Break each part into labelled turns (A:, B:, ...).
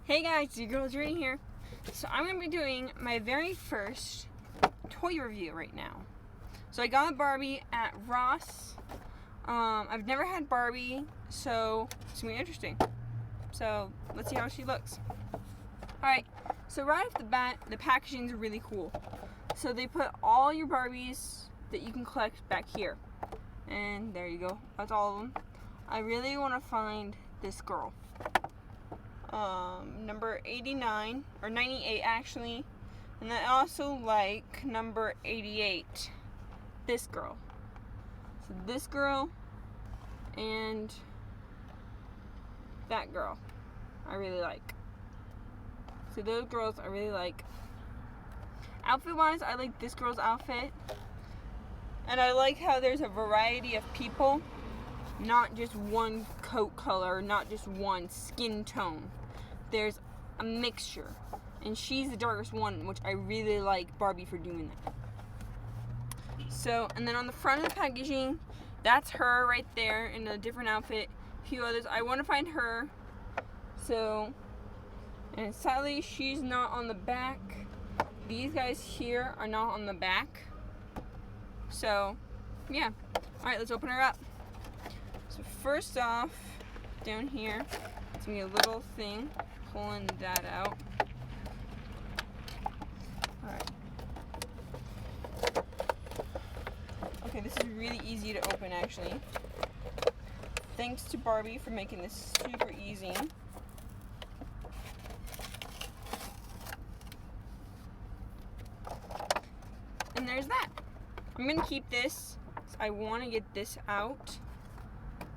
A: Hey guys, it's your girl Journey here. So I'm going to be doing my very first toy review right now. So I got Barbie at Ross. I've never had Barbie, so it's going to be interesting. So let's see how she looks. Alright, so right off the bat, the packaging is really cool. So they put all your Barbies that you can collect back here. And there you go, that's all of them. I really want to find this girl. Number 89, or 98 actually, and I also like number 88, this girl. So this girl and that girl I really like. So those girls I really like. Outfit wise, I like this girl's outfit, and I like how there's a variety of people, not just one coat color, not just one skin tone. There's a mixture, and she's the darkest one, which I really like Barbie for doing that. So, and then on the front of the packaging, that's her right there in a different outfit. A few others. I want to find her. So, and sadly, she's not on the back. These guys here are not on the back. So, yeah. Alright, let's open her up. So first off, down here, it's going to be a little thing. Pulling that out. Alright. Okay, this is really easy to open actually. Thanks to Barbie for making this super easy. And there's that. I'm going to keep this. I want to get this out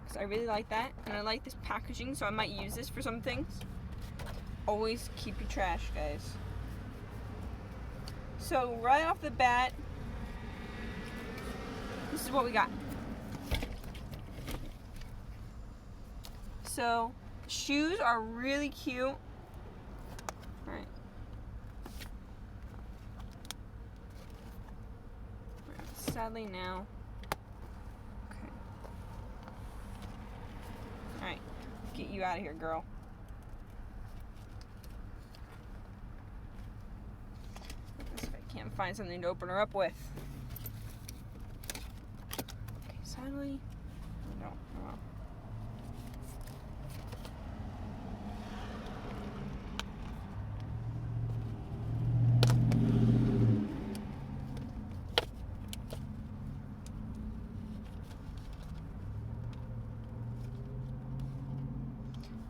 A: because I really like that. And I like this packaging, so I might use this for some things. Always keep your trash, guys. So right off the bat, this is what we got. So shoes are really cute. Alright. Sadly now. Okay. Alright. Get you out of here, girl. Can't find something to open her up with. Okay, sadly, no.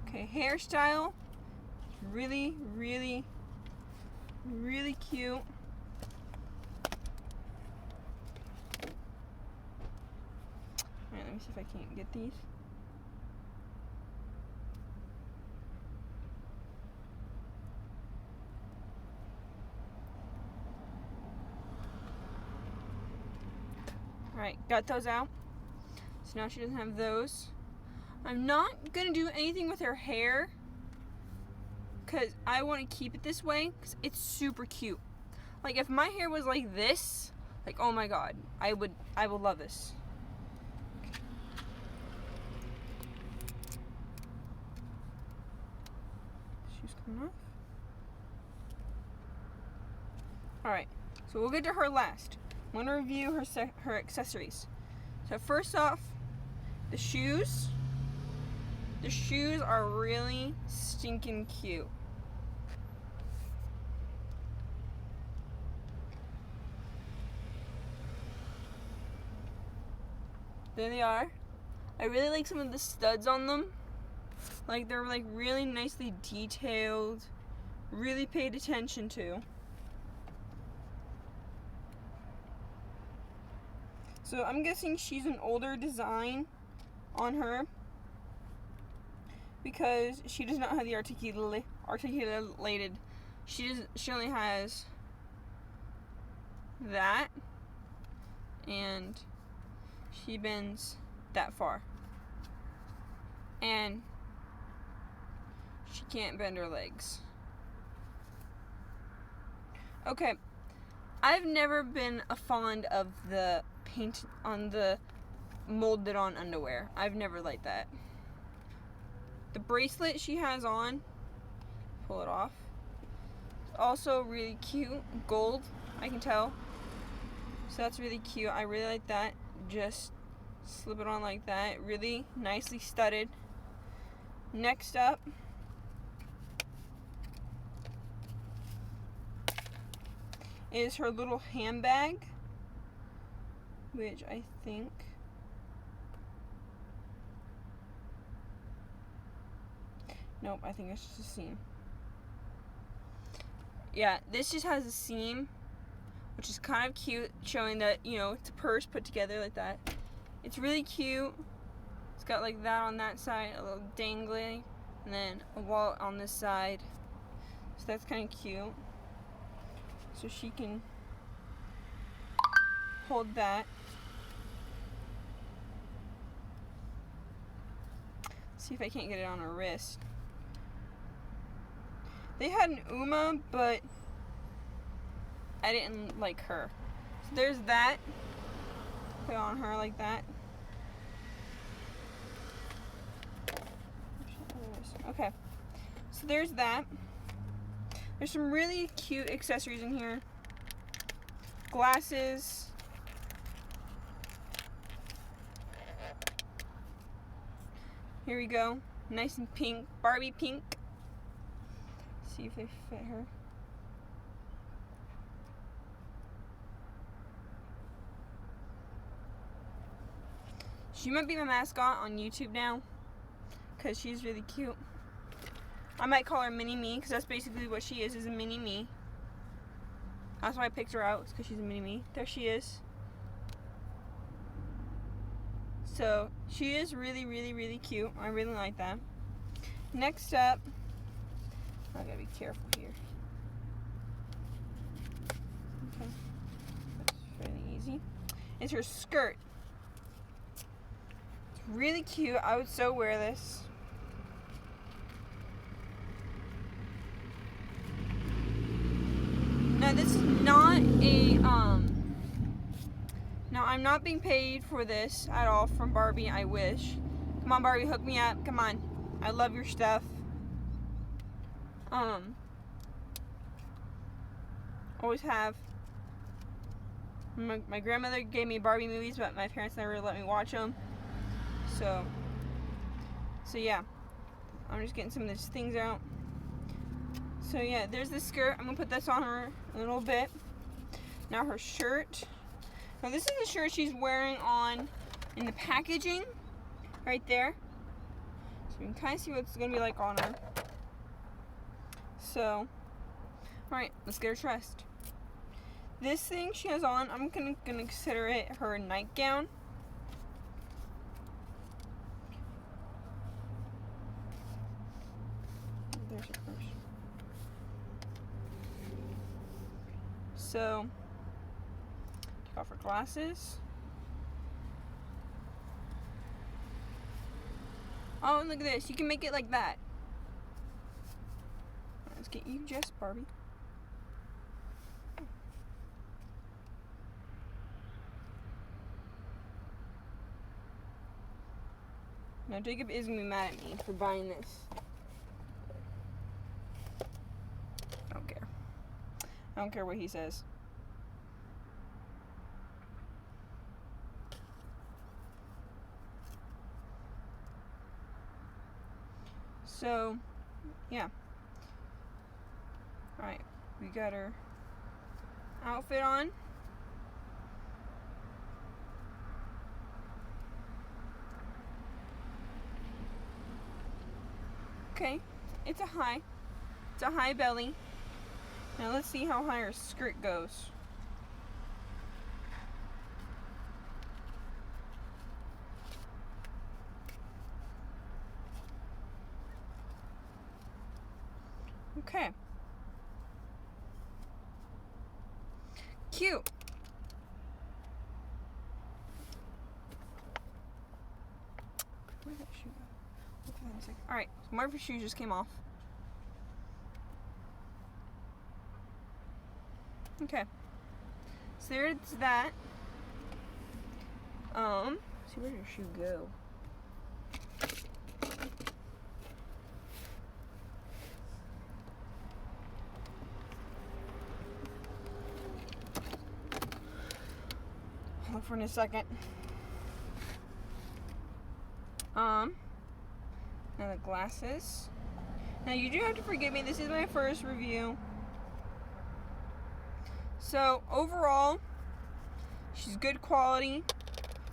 A: Okay, hairstyle, really cute. Let me see if I can't get these. Alright, got those out. So now she doesn't have those. I'm not going to do anything with her hair because I want to keep it this way because it's super cute. Like if my hair was like this, like oh my god, I would love this. Off. Alright, so we'll get to her last. I'm going to review her accessories. So first off, the shoes. The shoes are really stinking cute. There they are. I really like some of the studs on them. Like they're like really nicely detailed, really paid attention to. So I'm guessing she's an older design on her because she does not have the articulated. She only has that, and she bends that far. And she can't bend her legs. Okay, I've never been a fond of the paint on the molded on underwear. I've never liked that. The bracelet she has on, pull it off. It's also really cute. Gold, I can tell. So that's really cute. I really like that. Just slip it on like that. Really nicely studded. Next up is her little handbag, which I think nope, I think it's just a seam. Yeah, this just has a seam, which is kind of cute, showing that, you know, it's a purse put together like that. It's really cute. It's got like that on that side, a little dangly, and then a wallet on this side. So that's kind of cute. So she can hold that. See if I can't get it on her wrist. They had an Uma, but I didn't like her. So there's that. Put it on her like that. Okay. So there's that. There's some really cute accessories in here. Glasses. Here we go. Nice and pink. Barbie pink. See if they fit her. She might be my mascot on YouTube now, because she's really cute. I might call her Mini Me, because that's basically what she is a Mini Me. That's why I picked her out, because she's a Mini Me. There she is. So, she is really, really, really cute. I really like that. Next up, I gotta be careful here. Okay. That's fairly easy. It's her skirt. It's really cute. I would so wear this. Now this is not a, now I'm not being paid for this at all from Barbie, I wish. Come on Barbie, hook me up, come on. I love your stuff. Always have. My grandmother gave me Barbie movies, but my parents never let me watch them. So yeah, I'm just getting some of these things out. So yeah, there's this skirt. I'm gonna put this on her a little bit. Now her shirt. Now this is the shirt she's wearing on in the packaging, right there. So you can kind of see what it's gonna be like on her. So, all right, let's get her dressed. This thing she has on, I'm gonna consider it her nightgown. There's her purse. So, take off her glasses. Oh, and look at this. You can make it like that. Let's get you dressed, Barbie. Now, Jacob is going to be mad at me for buying this. I don't care. I don't care what he says. So, yeah. Alright, we got her outfit on. Okay, it's a high belly. Now let's see how high her skirt goes. Okay. Cute. Where'd that shoe go? Look at that in a second. Alright, so more of her shoes just came off. Okay. So there's that. See, where did her shoe go? in a second. Now the glasses. Now you do have to forgive me, this is my first review. So overall, she's good quality.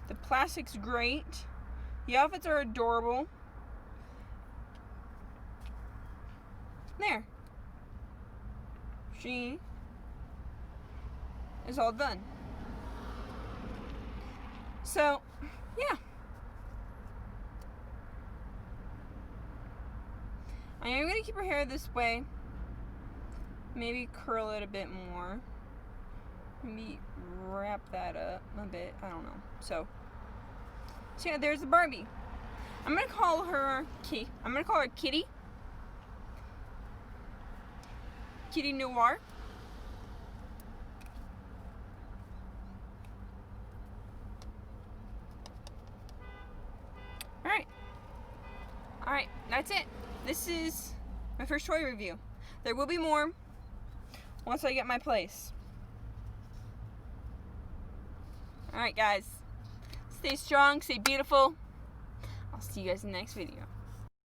A: The plastic's great. The outfits are adorable. There. She is all done. So, yeah. I am going to keep her hair this way. Maybe curl it a bit more. Maybe wrap that up a bit. I don't know. So yeah, there's the Barbie. I'm going to call her Kitty. Kitty Noir. Alright, that's it. This is my first toy review. There will be more once I get my place. Alright guys, stay strong, stay beautiful. I'll see you guys in the next video.